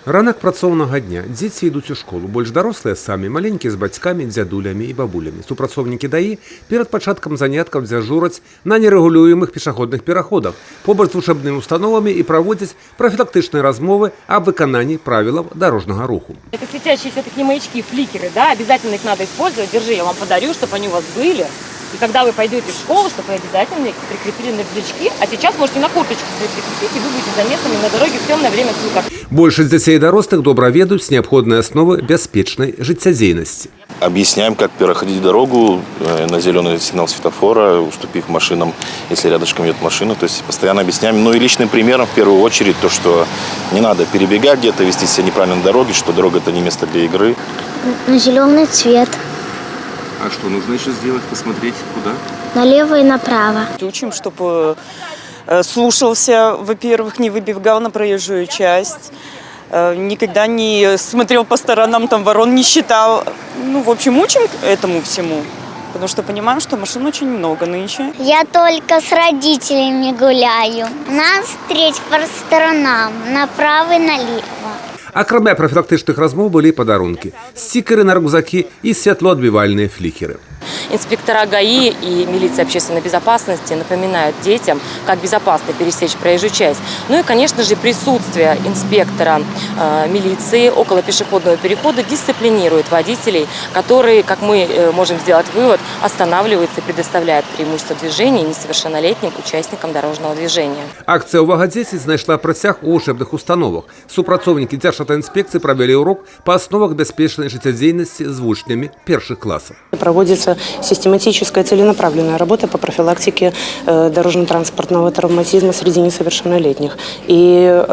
Ранак працоўнага дня. Дзеці ідуць у школу. Больш дарослыя самі, маленькія з бацькамі, дзядулямі і бабулямі. Супрацоўнікі ДАІ перад пачаткам заняткаў дзяжураць на нерэгулюемых пешаходных пераходах, побач з вучэбнымі установамі і праводзяць профілактычныя размовы аб выкананні правілаў дарожнага руху. Это светящиеся такие маячки, фликеры, да, обязательно их надо использовать. Держи, я вам подарю, чтобы они у вас были. И когда вы пойдете в школу, чтобы вы обязательно их прикрепили на рюкзачки, а сейчас можете на курточку свои прикрепить, и вы будете заметными на дороге в темное время суток. Большасць дзяцей і дарослых добра ведаюць неабходныя асновы бяспечнай жыццядзейнасці. Объясняем, как переходить дорогу на зеленый сигнал светофора, уступив машинам, если рядышком идет машина. То есть постоянно объясняем. Ну и личным примером в первую очередь то, что не надо перебегать где-то, вести себя неправильно на дороге, что дорога – это не место для игры. На зеленый цвет. А что нужно еще сделать? Посмотреть куда? Налево и направо. Учим, чтобы слушался, во-первых, не выбегал на проезжую часть, никогда не смотрел по сторонам, там ворон не считал. Ну, в общем, учим этому всему, потому что понимаем, что машин очень много нынче. Я только с родителями гуляю. Нас встреть по сторонам, направо и налево. Акрамя профілактычных размоў былі падарункі, стикеры на рюкзакі і святлоадбівальныя флікеры. Инспектора ГАИ и милиция общественной безопасности напоминают детям, как безопасно пересечь проезжую часть. Ну и, конечно же, присутствие инспектора милиции около пешеходного перехода дисциплинирует водителей, которые, как мы можем сделать вывод, останавливаются и предоставляют преимущество движения несовершеннолетним участникам дорожного движения. Акцыя «Увага дзеці» знайшла працяг у вучэбных установах. Супрацоўнікі Дзяржаўтаінспекцыі правялі урок па асновах бяспечнай жыццядзейнасці з вучнямі першых класаў. Проводится систематическая целенаправленная работа по профилактике дорожно-транспортного травматизма среди несовершеннолетних. И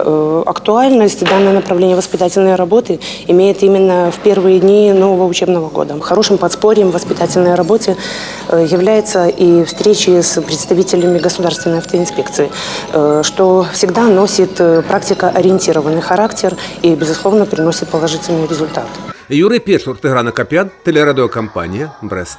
актуальность данного направления воспитательной работы имеет именно в первые дни нового учебного года. Хорошим подспорьем в воспитательной работе является и встречи с представителями государственной автоинспекции, что всегда носит практикоориентированный характер и, безусловно, приносит положительный результат. Юрий Печур, Тигран Акопян, телерадиокомпания «Брест».